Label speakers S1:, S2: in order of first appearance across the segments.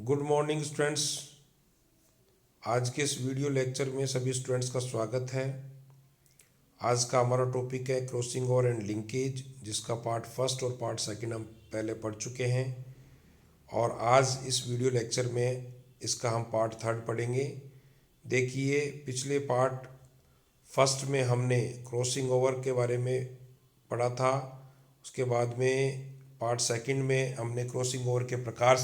S1: Good morning students. आज के इस वीडियो लेक्चर में सभी स्टूडेंट्स का स्वागत है। आज का हमारा टॉपिक है क्रॉसिंग ओवर एंड लिंकेज, जिसका पार्ट फर्स्ट और पार्ट सेकंड हम पहले पढ़ चुके हैं और आज इस वीडियो लेक्चर में इसका हम पार्ट थर्ड पढ़ेंगे। देखिए, पिछले पार्ट फर्स्ट में हमने क्रॉसिंग ओवर के बारे में पढ़ा था। उसके बाद में पार्ट सेकंड में हमने क्रॉसिंग ओवर के प्रकार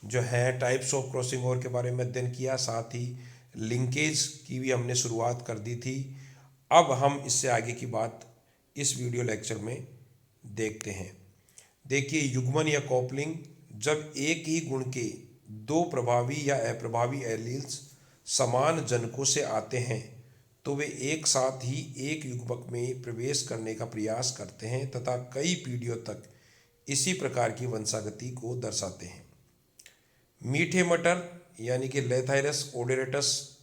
S1: जो है टाइप्स ऑफ क्रॉसिंग ओवर के बारे में अध्ययन किया, साथ ही लिंकेज की भी हमने शुरुआत कर दी थी। अब हम इससे आगे की बात इस वीडियो लेक्चर में देखते हैं। देखिए, युग्मन या कॉपलिंग, जब एक ही गुण के दो प्रभावी या अप्रभावी एलील्स समान जनकों से आते हैं तो वे एक साथ ही एक युग्मक में प्रवेश करने का प्रयास करते हैं तथा कई पीढ़ियों तक इसी प्रकार की वंशागति को दर्शाते हैं। मीठे मटर यानी कि लेथाइरस ओडेरेटस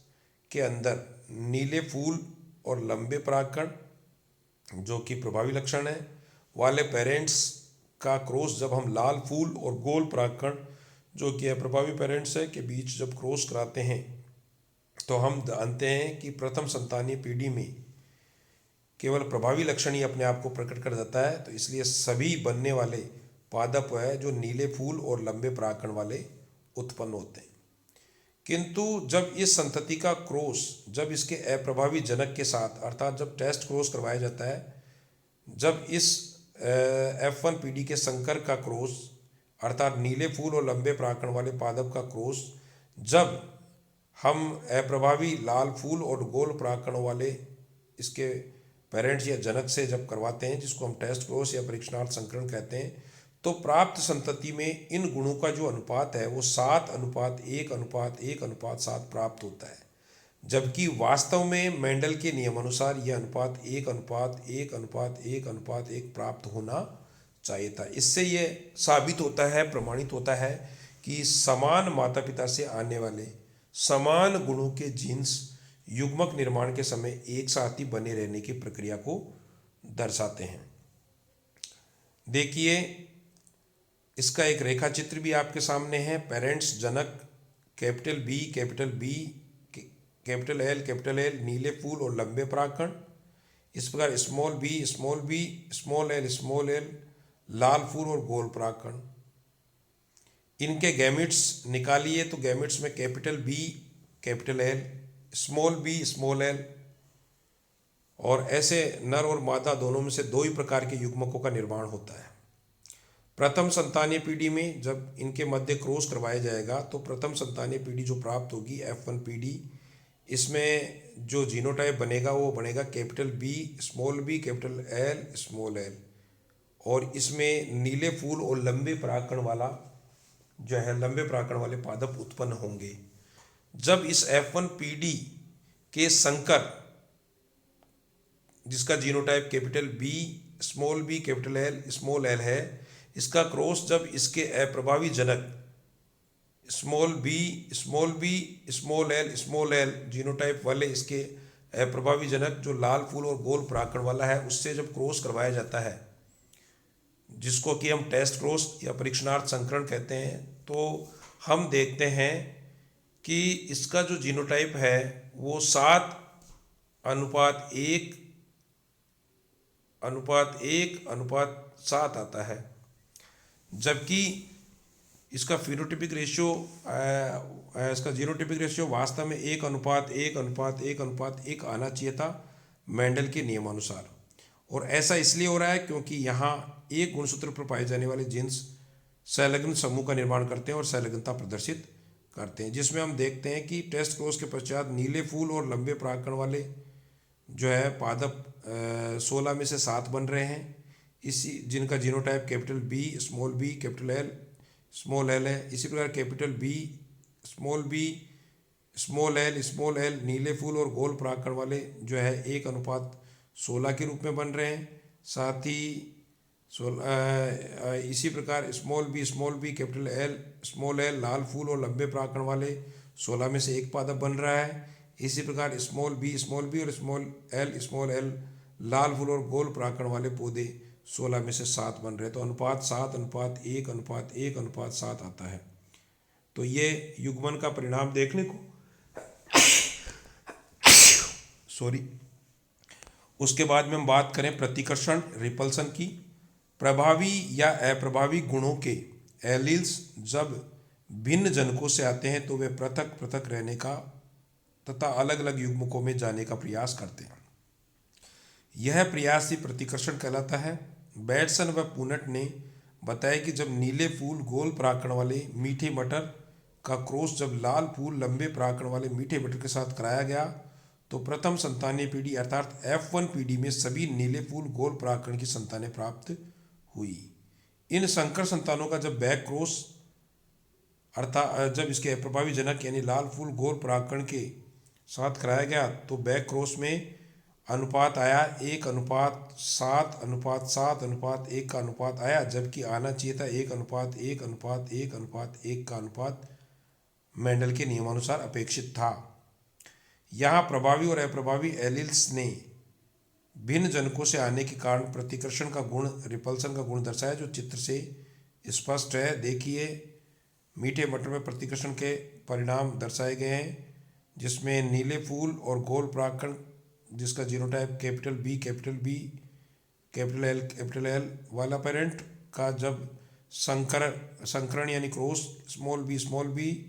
S1: के अंदर नीले फूल और लंबे परागकण, जो कि प्रभावी लक्षण है, वाले पेरेंट्स का क्रॉस जब हम लाल फूल और गोल परागकण, जो कि अप्रभावी पेरेंट्स है, के बीच जब क्रॉस कराते हैं तो हम जानते हैं कि प्रथम संतानीय पीढ़ी में केवल प्रभावी लक्षण ही अपने आप को प्रकट कर जाता है। तो इसलिए सभी बनने वाले पादप है जो नीले फूल और लंबे परागकण वाले उत्पन्न होते हैं। किंतु जब इस संतति का क्रॉस जब इसके अप्रभावी जनक के साथ, अर्थात जब टेस्ट क्रॉस करवाया जाता है, जब इस F1 पीढ़ी के संकर का क्रॉस, अर्थात नीले फूल और लंबे परागकण वाले पादप का क्रॉस जब हम अप्रभावी लाल फूल और गोल परागकणों वाले इसके पेरेंट्स या जनक से जब करवाते हैं, जिसको हम टेस्ट क्रॉस या परीक्षणार्थ संकरण कहते हैं, तो प्राप्त संतति में इन गुणों का जो अनुपात है वो 7:1:1:7 प्राप्त होता है। जबकि वास्तव में मेंडल के नियमानुसार यह अनुपात 1:1:1:1 प्राप्त होना चाहिए था। इससे यह साबित होता है, प्रमाणित होता है कि समान माता पिता से आने वाले समान गुणों के जीन्स युग्मक निर्माण के समय एक साथ ही बने रहने की प्रक्रिया को दर्शाते हैं। देखिए, इसका एक रेखा चित्र भी आपके सामने है। पेरेंट्स जनक कैपिटल बी, कैपिटल एल, नीले फूल और लंबे परागकण। इस प्रकार स्मॉल बी, स्मॉल एल, लाल फूल और गोल परागकण। इनके गैमिट्स निकालिए तो गैमिट्स में capital B, capital L, small B, small l, और ऐसे नर और मादा दोनों में से दो ही प्रकार के युग्मकों का निर्माण होता है। प्रथम संतानीय पीढ़ी में जब इनके मध्य क्रॉस करवाया जाएगा तो प्रथम संतानीय पीढ़ी जो प्राप्त होगी F1 पीढ़ी, इसमें जो जीनोटाइप बनेगा वो बनेगा capital B, capital L, small l, और इसमें नीले फूल और लंबे परागकण वाला जो है लंबे परागकण वाले पादप उत्पन्न होंगे। जब इस F1 पीढ़ी के संकर, जिसका genotype capital B, capital L, small L है, इसका क्रॉस जब इसके अप्रभावी जनक small B, small L genotype वाले इसके अप्रभावी जनक जो लाल फूल और गोल परागकण वाला है, उससे जब क्रॉस करवाया जाता है, जिसको कि हम टेस्ट क्रॉस या परीक्षणार्थ संकरण कहते हैं, तो हम देखते हैं कि इसका जो जीनोटाइप है वो 7:1:1:7 आता है। जबकि इसका फिनोटिपिक रेशियो, इसका जीनोटिपिक रेशियो वास्तव में 1:1:1:1 आना चाहिए था मेंडल के नियमानुसार। और ऐसा इसलिए हो रहा है क्योंकि यहाँ एक गुणसूत्र पर पाए जाने वाले जीन्स संलग्न समूह का निर्माण करते हैं और संलग्नता प्रदर्शित करते हैं, जिसमें हम देखते हैं कि टेस्ट क्रॉस के पश्चात नीले फूल और लंबे परागकण वाले जो है पादप 16 में से 7 बन रहे हैं, इसी जिनका genotype capital B, capital L, small L है। इसी प्रकार कैपिटल बी, स्मॉल एल नीले फूल और गोल परागकण वाले जो है 1:16 के रूप में बन रहे हैं। साथ ही इसी प्रकार small B, capital L, small L लाल फूल और लंबे परागकण वाले 16 में से एक पादप बन रहा है। इसी प्रकार स्मॉल बी और स्मॉल एल लाल फूल और गोल परागकण वाले पौधे 16 में से 7 बन रहे हैं। तो अनुपात 7:1:1:7 आता है। तो ये युग्मन का परिणाम देखने को सॉरी। उसके बाद में हम बात करें प्रतिकर्षण रिपल्सन की। प्रभावी या अप्रभावी गुणों के एलील्स जब भिन्न जनकों से आते हैं तो वे पृथक पृथक रहने का तथा अलग अलग युग्मकों में जाने का प्रयास करते हैं। यह प्रयास ही प्रतिकर्षण कहलाता है। बैटसन व पुनट ने बताया कि जब नीले फूल गोल पराकण वाले मीठे मटर का क्रॉस जब लाल फूल लंबे पराकण वाले मीठे मटर के साथ कराया गया तो प्रथम संतानीय पीढ़ी अर्थात F1 पीढ़ी में सभी नीले फूल गोल पराकण की संतानें प्राप्त हुई। इन संकर संतानों का जब बैक क्रॉस अर्थात जब इसके अप्रभावी जनक यानी लाल फूल गोल पराकण के साथ कराया गया तो बैक क्रॉस में अनुपात आया 1:7:7:1 का अनुपात आया, जबकि आना चाहिए था 1:1:1:1 का अनुपात मेंडल के नियमानुसार अपेक्षित था। यहाँ प्रभावी और अप्रभावी एलील्स ने भिन्न जनकों से आने के कारण प्रतिकर्षण का गुण रिपल्सन का गुण दर्शाया, जो चित्र से स्पष्ट है। देखिए मीठे मटर में प्रतिकर्षण के परिणाम दर्शाए गए हैं, जिसमें नीले फूल और गोल पराकण जिसका genotype capital B capital L वाला पेरेंट का जब संकरण यानी क्रॉस स्मॉल बी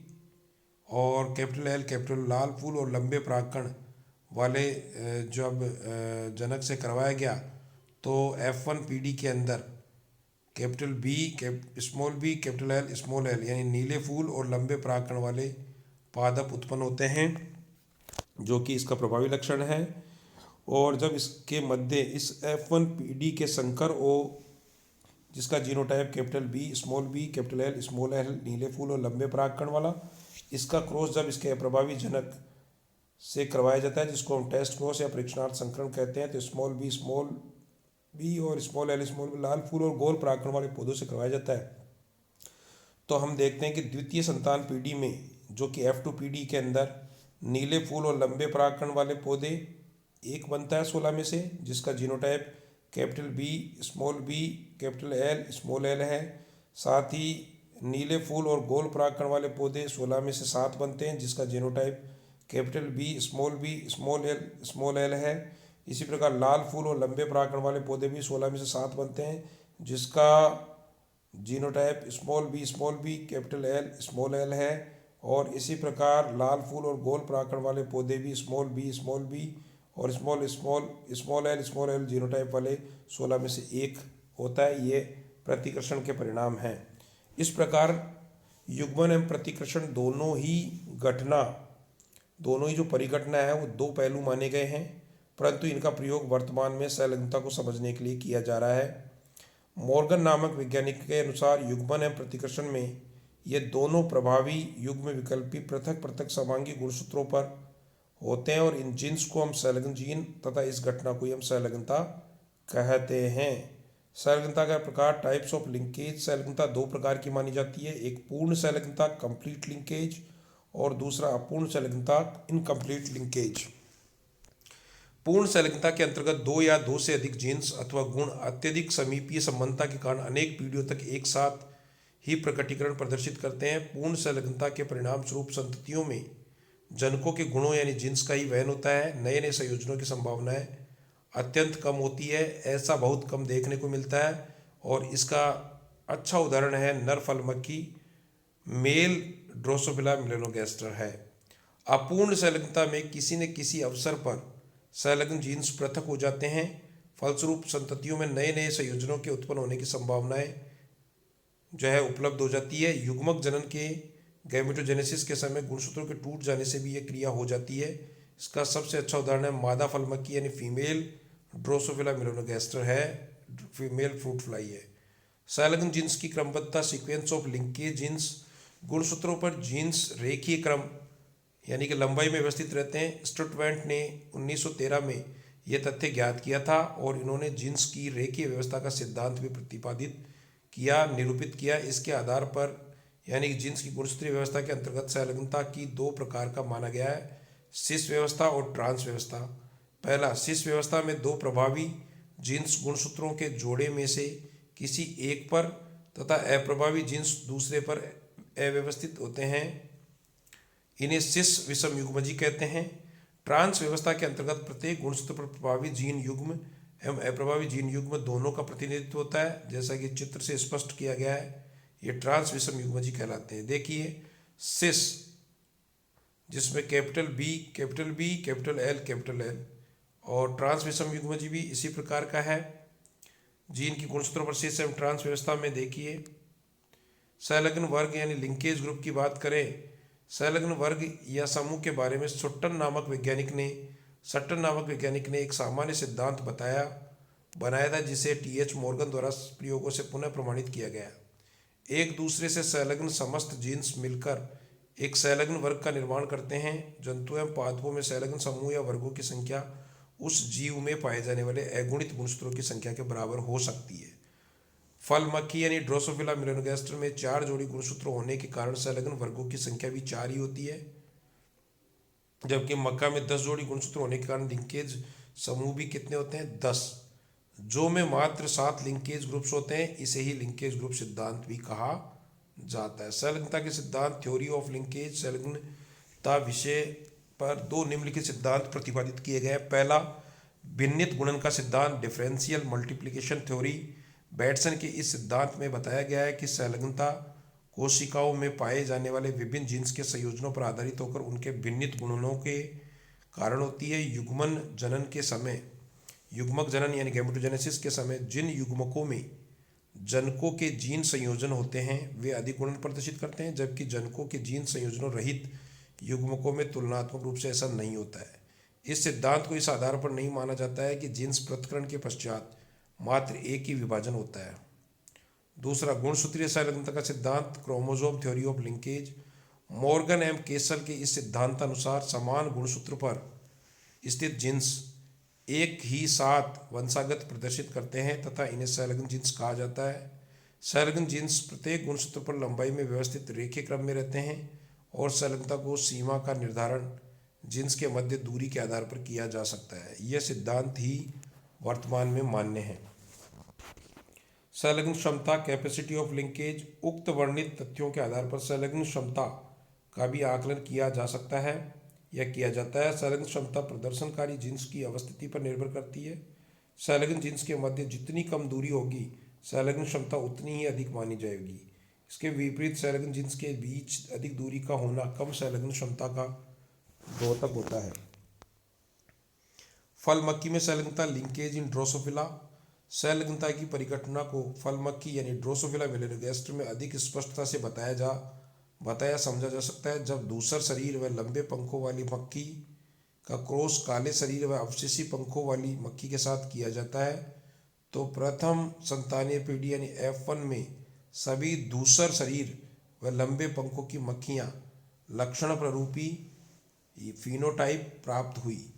S1: और कैपिटल लाल फूल और लंबे पराकण वाले जब जनक से करवाया गया तो F1 पीढ़ी के अंदर capital B capital L small l यानी नीले फूल और लंबे पराकण वाले पादप उत्पन्न होते हैं, जो कि इसका प्रभावी लक्षण है। और जब इसके मध्य इस F1 पीढ़ी के संकर ओ जिसका genotype capital B capital L small l नीले फूल और लंबे परागकण वाला, इसका क्रॉस जब इसके अप्रभावी जनक से करवाया जाता है जिसको हम टेस्ट क्रॉस या परीक्षणार्थ संकरण कहते हैं, तो स्मॉल बी और स्मॉल एल लाल फूल और गोल परागकण वाले पौधों से करवाया जाता है। तो हम देखते हैं कि द्वितीय संतान पीढ़ी में जो कि F2 पीढ़ी के अंदर नीले फूल और लंबे परागकण वाले पौधे एक बनता है 16 में से, जिसका genotype capital B capital L small L है। साथ ही नीले फूल और गोल परागकण वाले पौधे 16 में से 7 बनते हैं, जिसका genotype capital B small L है। इसी प्रकार लाल फूल और लंबे परागकण वाले पौधे भी 16 में से 7 बनते हैं, जिसका genotype small B capital L small L है। और इसी प्रकार लाल फूल और गोल परागकण वाले पौधे भी स्मॉल बी और स्मॉल एल जीनोटाइप वाले 16 में से 1 होता है। ये प्रतिकर्षण के परिणाम हैं। इस प्रकार युग्मन एवं प्रतिकर्षण दोनों ही जो परिघटना है वो 2 पहलू माने गए हैं, परंतु इनका प्रयोग वर्तमान में संलग्नता को समझने के लिए किया जा रहा है। मॉर्गन नामक वैज्ञानिक के अनुसार युग्मन एवं प्रतिकर्षण में ये दोनों प्रभावी युग्म विकल्पी पृथक पृथक समांगी गुणसूत्रों पर होते हैं और इन जीन्स को हम संलग्न जीन तथा इस घटना को हम संलग्नता कहते हैं। संलग्नता का प्रकार टाइप्स ऑफ लिंकेज। संलग्नता 2 प्रकार की मानी जाती है, एक पूर्ण संलग्नता कंप्लीट लिंकेज और दूसरा अपूर्ण संलग्नता इनकम्प्लीट लिंकेज। पूर्ण संलग्नता के अंतर्गत 2 या 2 से अधिक जीन्स अथवा गुण अत्यधिक समीपीय संबंधता के कारण अनेक पीढ़ियों तक एक साथ ही प्रकटीकरण प्रदर्शित करते हैं। पूर्ण संलग्नता के परिणाम स्वरूप संततियों में जनकों के गुणों यानी जीन्स का ही वहन होता है। नए नए संयोजनों की संभावनाएं अत्यंत कम होती है, ऐसा बहुत कम देखने को मिलता है। और इसका अच्छा उदाहरण है नर फल मक्खी मेल ड्रोसोफिला मेलानोगास्टर है। अपूर्ण संलग्नता में किसी न किसी अवसर पर संलग्न जीन्स पृथक हो जाते हैं, फलस्वरूप संततियों में नए नए संयोजनों के उत्पन्न होने की संभावनाएं जो है उपलब्ध हो जाती है। युग्मक जनन के गैमेटोजेनेसिस के समय गुणसूत्रों के टूट जाने से भी यह क्रिया हो जाती है। इसका सबसे अच्छा उदाहरण है मादा फल मक्खी यानी फीमेल ड्रोसोफिला मेलानोगास्टर है, फीमेल फ्रूट फ्लाई है। संलग्न जीन्स की क्रमबद्धता सीक्वेंस ऑफ लिंकेज जीन्स। गुणसूत्रों पर जीन्स रेखीय क्रम यानी कि लंबाई में व्यवस्थित रहते हैं। स्टुटवेंट ने 1913 में यह तथ्य ज्ञात किया था और इन्होंने जीन्स की रेखीय व्यवस्था का सिद्धांत भी प्रतिपादित किया, निरूपित किया। इसके आधार पर यानी कि जीन्स की गुणसूत्रीय व्यवस्था के अंतर्गत संलग्नता की 2 प्रकार का माना गया है, सिस व्यवस्था और ट्रांस व्यवस्था। पहला, सिस व्यवस्था में 2 प्रभावी जीन्स गुणसूत्रों के जोड़े में से किसी एक पर तथा अप्रभावी जीन्स दूसरे पर अव्यवस्थित होते हैं, इन्हें सिस विषम युग्मजीय कहते हैं। ट्रांस व्यवस्था के अंतर्गत प्रत्येक गुणसूत्र पर प्रभावी जीन युग्म एवं अप्रभावी जीन युग्म दोनों का प्रतिनिधित्व होता है, जैसा कि चित्र से स्पष्ट किया गया है। ये ट्रांस विषम युग्मजीय कहलाते हैं। देखिए सिस, जिसमें कैपिटल बी, कैपिटल एल, और ट्रांस विषम युग्मजीय भी इसी प्रकार का है। जीन की गुणसूत्रों पर सिस एवं ट्रांस व्यवस्था में देखिए संलग्न वर्ग यानी लिंकेज ग्रुप की बात करें, संलग्न वर्ग या समूह के बारे में सट्टन नामक वैज्ञानिक ने एक सामान्य सिद्धांत बनाया था, जिसे टीएच मॉर्गन द्वारा प्रयोगों से पुनः प्रमाणित किया गया। एक दूसरे से संलग्न समस्त जीन्स मिलकर एक संलग्न वर्ग का निर्माण करते हैं। जंतु एवं पादपों में संलग्न समूह या वर्गों की संख्या उस जीव में पाए जाने वाले अगुणित गुणसूत्रों की संख्या के बराबर हो सकती है। फल मक्खी यानी ड्रोसोफिला मेलानोगास्टर में 4 जोड़ी गुणसूत्र होने के कारण संलग्न वर्गों की संख्या भी 4 ही होती है, जबकि मक्का में 10 जोड़ी गुणसूत्र होने के कारण लिंकेज समूह भी कितने होते हैं? 10। जो में मात्र 7 लिंकेज ग्रुप्स होते हैं, इसे ही लिंकेज ग्रुप सिद्धांत भी कहा जाता है। संलग्नता के सिद्धांत, थ्योरी ऑफ लिंकेज, संलग्नता विषय पर 2 निम्नलिखित सिद्धांत प्रतिपादित किए गए हैं। पहला, भिन्नित गुणन का सिद्धांत, डिफरेंशियल मल्टीप्लिकेशन थ्योरी। बैटसन के इस सिद्धांत में बताया गया है कि संलग्नता कोशिकाओं में पाए जाने वाले विभिन्न जीन्स के संयोजनों पर आधारित होकर उनके भिन्नित गुणनों के कारण होती है। युग्मक जनन यानी गैमेटोजेनेसिस के समय जिन युग्मकों में जनकों के जीन संयोजन होते हैं वे अधिक गुणन प्रदर्शित करते हैं, जबकि जनकों के जीन संयोजनों रहित युग्मकों में तुलनात्मक रूप से ऐसा नहीं होता है। इस सिद्धांत को इस आधार पर नहीं माना जाता है कि जीन्स पृथक्करण के पश्चात मात्र एक ही विभाजन होता है। दूसरा, गुणसूत्रीय संलग्नता का सिद्धांत, chromosome theory of linkage. Morgan एवं केसल के इस सिद्धांतानुसार समान गुणसूत्र पर स्थित जीन्स एक ही साथ वंशागत प्रदर्शित करते हैं तथा इन्हें संलग्न जीन्स कहा जाता है। संलग्न जीन्स प्रत्येक गुणसूत्र पर लंबाई में व्यवस्थित रेखीय क्रम में रहते हैं और संलग्नता को सीमा का निर्धारण जीन्स के मध्य दूरी के आधार पर किया जा सकता है। यह सिद्धांत ही वर्तमान में मान्य है। संलग्न क्षमता, कैपेसिटी ऑफ लिंकेज। उक्त वर्णित तथ्यों के आधार पर संलग्न क्षमता का भी आकलन किया जा सकता है या किया जाता है। संलग्न क्षमता प्रदर्शनकारी जीन्स की अवस्थिति पर निर्भर करती है। संलग्न जीन्स के मध्य जितनी कम दूरी होगी, संलग्न क्षमता उतनी ही अधिक मानी जाएगी। इसके विपरीत संलग्न जीन्स के बीच अधिक दूरी का होना कम संलग्न क्षमता का द्योतक होता है। फल मक्खी में संलग्नता, लिंकेज इन ड्रोसोफिला। संलग्नता की परिघटना को फल मक्खी यानी ड्रोसोफिला मेलानोगास्टर में अधिक स्पष्टता से बताया समझा जा सकता है। जब दूसर शरीर व लंबे पंखों वाली मक्खी का क्रॉस काले शरीर व अवशेषी पंखों वाली मक्खी के साथ किया जाता है, तो प्रथम संतानीय पीढ़ी यानी F1 में सभी दूसर शरीर व लंबे पंखों की मक्खियाँ लक्षण प्ररूपी फिनोटाइप प्राप्त हुई।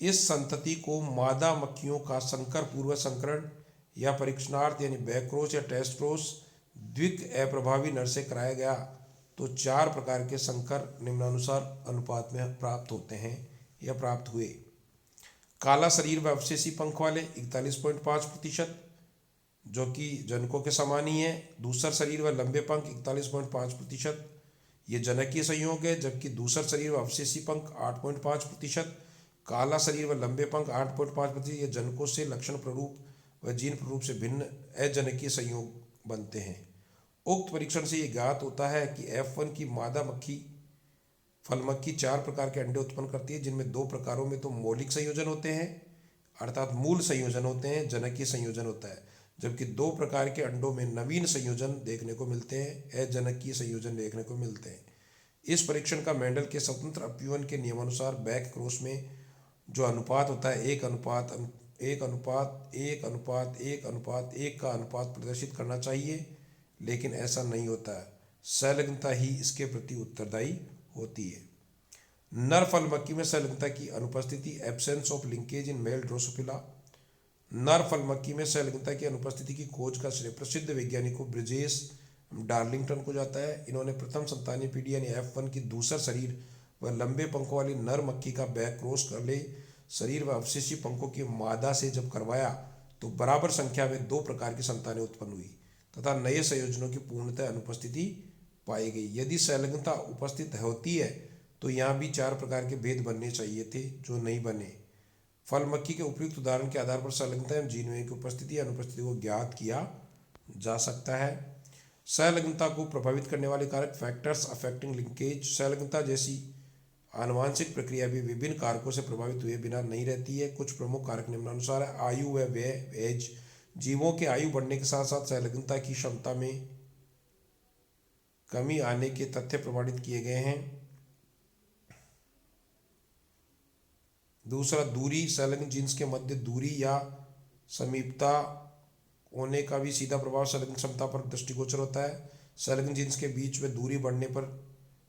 S1: इस संतति को मादा मक्खियों का संकर पूर्व संकरण या परीक्षणार्थ यानी बैकक्रॉस या टेस्ट क्रॉस द्विक अप्रभावी नर से कराया गया, तो 4 प्रकार के संकर निम्नानुसार अनुपात में प्राप्त होते हैं या प्राप्त हुए। काला शरीर व अवशेषी पंख वाले 41.5%, जो कि जनकों के समान ही है। दूसर शरीर व लंबे पंख 41.5%, ये जनकीय संयोग है, जबकि दूसर शरीर व अवशेषी पंख 8.5%, काला शरीर व लंबे पंख 8.5%, ये जनकों से लक्षण प्ररूप व जीन प्ररूप से भिन्न अजनकीय संयोग बनते हैं। उक्त परीक्षण से ये ज्ञात होता है कि F1 की मादा मक्खी फल मक्खी 4 प्रकार के अंडे उत्पन्न करती है, जिनमें 2 प्रकारों में तो मौलिक संयोजन होते हैं अर्थात मूल संयोजन होते हैं, जनकीय संयोजन होता है, जबकि 2 प्रकार के अंडों में नवीन संयोजन देखने को मिलते हैं, अजनकीय संयोजन देखने को मिलते हैं। इस परीक्षण का मेंडल के स्वतंत्र अपव्यूहन के नियमानुसार बैक क्रॉस में जो अनुपात होता है 1:1:1:1:1 का अनुपात प्रदर्शित करना चाहिए, लेकिन ऐसा नहीं होता है। संलग्नता ही इसके प्रति उत्तरदायी होती है। नर फल मक्खी में संलग्नता की अनुपस्थिति, absence of linkage in male Drosophila. नर फल मक्खी में संलग्नता की अनुपस्थिति की खोज का श्रेय प्रसिद्ध वैज्ञानिकों ब्रिजेश डार्लिंगटन को जाता है। इन्होंने प्रथम संतानीय पीढ़ी यानी F1 की दूसर शरीर व लंबे पंखों वाली नर मक्खी का बैक क्रॉस काले शरीर व अवशेषी पंखों की मादा से जब करवाया, तो बराबर संख्या में 2 प्रकार की संतानें उत्पन्न हुई तथा नए संयोजनों की पूर्णतः अनुपस्थिति पाई गई। यदि संलग्नता उपस्थित होती है तो यहाँ भी 4 प्रकार के भेद बनने चाहिए थे जो नहीं बने। फल मक्खी के उपयुक्त उदाहरण के आधार पर संलग्नता एवं जीनों की उपस्थिति या अनुपस्थिति को ज्ञात किया जा सकता है। संलग्नता को प्रभावित करने वाले कारक फैक्टर्स अफेक्टिंग लिंकेज। संलग्नता जैसी आनुवांशिक प्रक्रिया भी विभिन्न कारकों से प्रभावित हुए बिना नहीं रहती है। कुछ प्रमुख कारक निम्नानुसार है। आयु व व्यय एज। जीवों के आयु बढ़ने के साथ साथ संलग्नता की क्षमता में कमी आने के तथ्य प्रमाणित किए गए हैं। दूसरा, दूरी। संलग्न जीन्स के मध्य दूरी या समीपता होने का भी सीधा प्रभाव संलग्न क्षमता पर दृष्टिगोचर होता है। संलग्न जीन्स के बीच में दूरी बढ़ने पर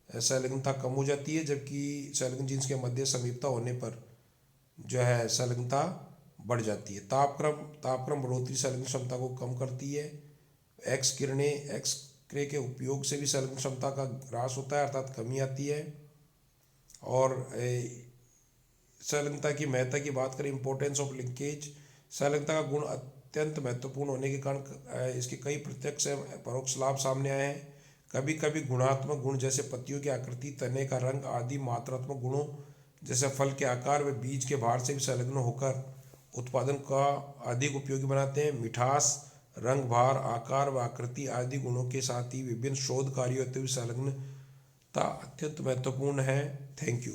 S1: संलग्नता कम हो जाती है, जबकि संलग्न जीन्स के मध्य समीपता होने पर जो है संलग्नता बढ़ जाती है। तापक्रम बढ़ोतरी संलग्न क्षमता को कम करती है। एक्स किरणें एक्स-रे के उपयोग से भी संलग्न क्षमता का ह्रास होता है, अर्थात कमी आती है। और संलग्नता की महत्ता की बात करें, इंपॉर्टेंस ऑफ लिंकेज। संलग्नता का गुण अत्यंत महत्वपूर्ण होने के कारण इसके कई प्रत्यक्ष एवं परोक्ष लाभ सामने आए हैं। कभी कभी गुणात्मक गुण जैसे पत्तियों की आकृति, तने का रंग आदि मात्रात्मक गुणों जैसे फल के आकार व बीज के भार से भी संलग्न होकर उत्पादन का अधिक उपयोगी बनाते हैं। मिठास, रंग, भार, आकार व आकृति आदि गुणों के साथ ही विभिन्न शोध कार्यों हेतु भी संलग्नता अत्यंत महत्वपूर्ण है। Thank you.